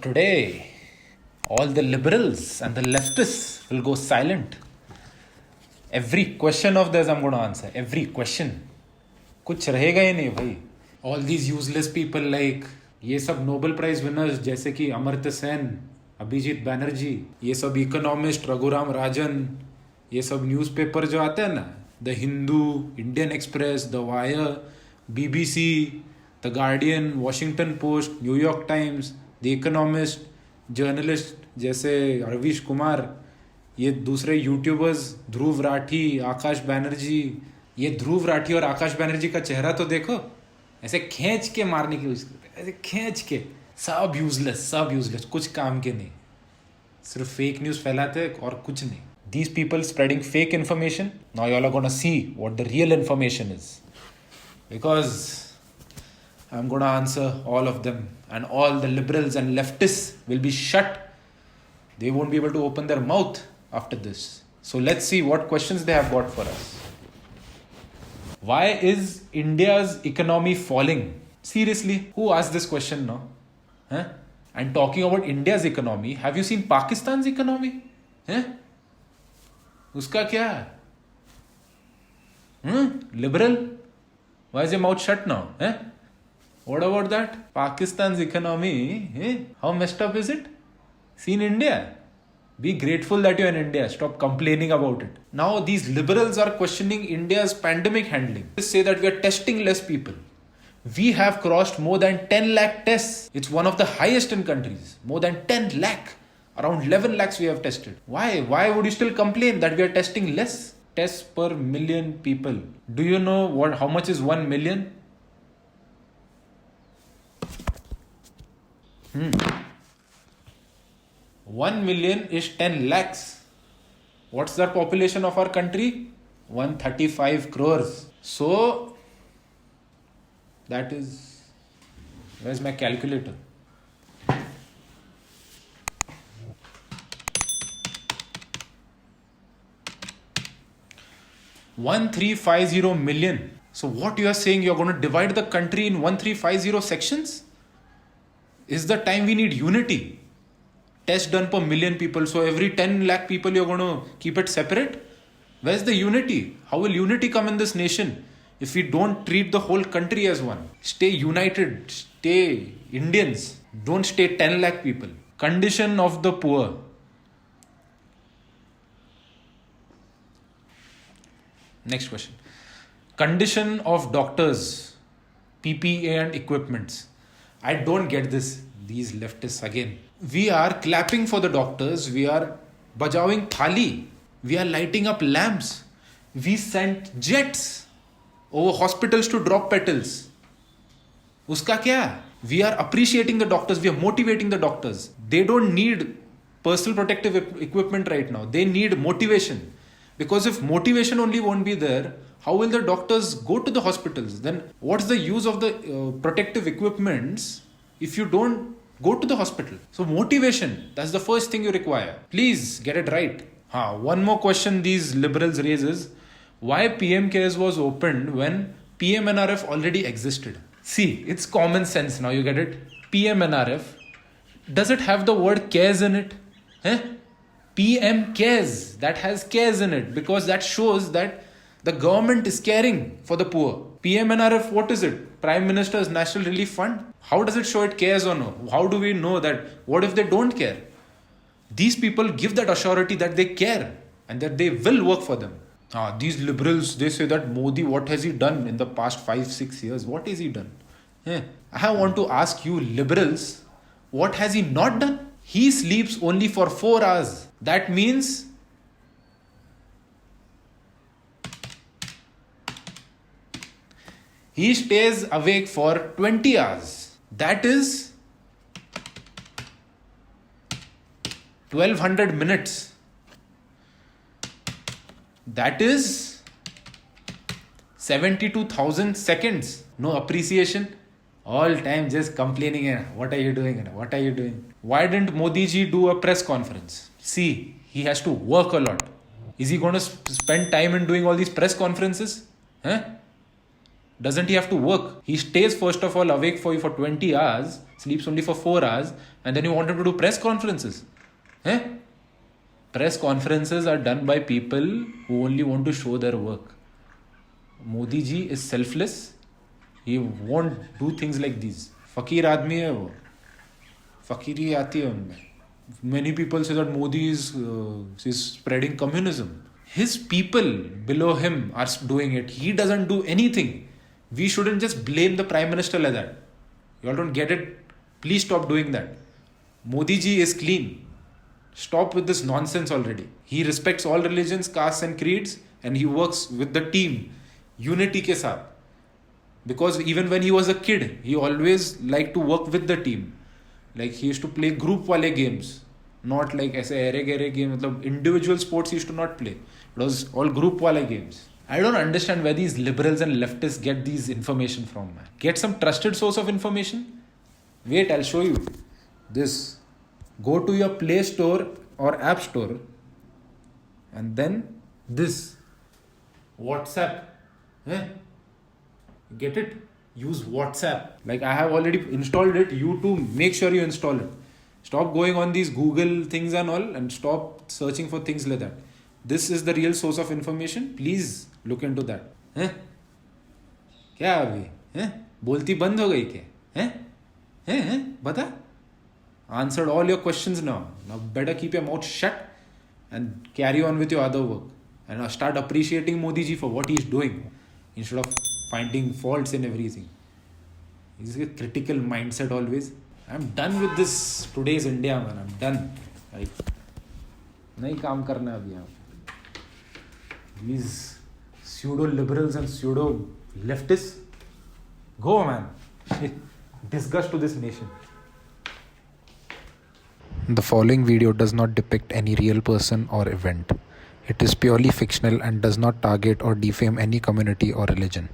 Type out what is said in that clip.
Today, all the liberals and the leftists will go silent. Every question of theirs I'm going to answer. Every question. कुछ रहेगा ही नहीं भाई. All these useless people like ये सब Nobel Prize winners जैसे कि अमर्त्य सेन, अभिजीत बैनर्जी, ये सब इकोनॉमिस्ट रघुराम राजन, ये सब न्यूज़पेपर जो आते हैं ना, the Hindu, Indian express, the wire, BBC, the guardian, Washington post, New York times, the economist, journalist जैसे रवीश कुमार, ये दूसरे यूट्यूबर्स ध्रुव राठी, आकाश बैनर्जी. ये ध्रुव राठी और आकाश बैनर्जी का चेहरा तो देखो, ऐसे खींच के मारने की कोशिश करते हैं, ऐसे खींच के. सब यूजलेस, कुछ काम के नहीं, सिर्फ फेक न्यूज़ फैलाते और कुछ नहीं. These people spreading fake information, now you all are going to see what the real information is. Because I'm going to answer all of them, and all the liberals and leftists will be shut. They won't be able to open their mouth after this. So let's see what questions they have got for us. Why is India's economy falling? Seriously, who asked this question now? Huh? And talking about India's economy, have you seen Pakistan's economy? Huh? उसका क्या है? Liberal? Why is your mouth shut now? Eh? What about that? Pakistan's economy, how messed up is it? See in India. Be grateful that you're in India. Stop complaining about it. Now these liberals are questioning India's pandemic handling. They say that we are testing less people. We have crossed more than 10 lakh tests. It's one of the highest in countries. More than 10 lakh. Around 11 lakhs we have tested. Why? Why would you still complain that we are testing less? Tests per million people. Do you know how much is 1 million? 1 million is 10 lakhs. What's the population of our country? 135 crores. So, that is... Where's my calculator? $1,350 million. So what you are saying, you are going to divide the country in 1,350 sections? Is the time we need unity? Test done per million people. So every 10 lakh people you're going to keep it separate? Where's the unity? How will unity come in this nation if we don't treat the whole country as one? Stay united. Stay Indians. Don't stay 10 lakh people. Condition of the poor. Next question. Condition of doctors, PPE and equipments. I don't get this. These leftists again. We are clapping for the doctors. We are bajawing thali. We are lighting up lamps. We sent jets over hospitals to drop petals. Uska kya? We are appreciating the doctors. We are motivating the doctors. They don't need personal protective equipment right now. They need motivation. Because if motivation only won't be there, how will the doctors go to the hospitals? Then what's the use of the protective equipments if you don't go to the hospital? So motivation, that's the first thing you require. Please get it right. One more question these liberals raise is, why PM Cares was opened when PMNRF already existed? See, it's common sense now, you get it? PMNRF, does it have the word cares in it? PM cares, that has cares in it, because that shows that the government is caring for the poor. PMNRF, what is it? Prime Minister's National Relief Fund. How does it show it cares or no? How do we know that? What if they don't care? These people give that assurity that they care and that they will work for them. These liberals, they say that Modi, what has he done in the past 5-6 years? What has he done? I want to ask you liberals, what has he not done? He sleeps only for 4 hours. That means he stays awake for 20 hours. That is 1200 minutes. That is 72,000 seconds. No appreciation. All time just complaining. What are you doing? What are you doing? Why didn't Modi ji do a press conference? See, he has to work a lot. Is he going to spend time in doing all these press conferences? Doesn't he have to work? He stays first of all awake for you for 20 hours, sleeps only for 4 hours, and then you want him to do press conferences. Eh? Press conferences are done by people who only want to show their work. Modi ji is selfless. He won't do things like these. Fakir आदमी है वो. Fakiri आती है उनमें. Many people say that Modi is spreading communism. His people below him are doing it. He doesn't do anything. We shouldn't just blame the Prime Minister like that. You all don't get it? Please stop doing that. Modi ji is clean. Stop with this nonsense already. He respects all religions, castes and creeds, and he works with the team. Unity ke saath. Because even when he was a kid, he always liked to work with the team. Like he used to play group wale games. Not like aise ere game. Individual sports he used to not play. It was all group wale games. I don't understand where these liberals and leftists get these information from, man. Get some trusted source of information. Wait, I'll show you. This. Go to your Play Store or App Store. And then this. WhatsApp. Get it? Use WhatsApp. Like I have already installed it. You too, make sure you install it. Stop going on these Google things and all and stop searching for things like that. This is the real source of information. Please look into that. क्या अभी बोलती बंद हो गई क्या बता answered all your questions now better keep your mouth shut and carry on with your other work and start appreciating Modi ji for what he is doing instead of finding faults in everything. He's a critical mindset always. I'm done with this today's India, man. I'm done. Like, नहीं काम करना है अभी यहाँ. These pseudo liberals and pseudo leftists, go, man. Disgust to this nation. The following video does not depict any real person or event. It is purely fictional and does not target or defame any community or religion.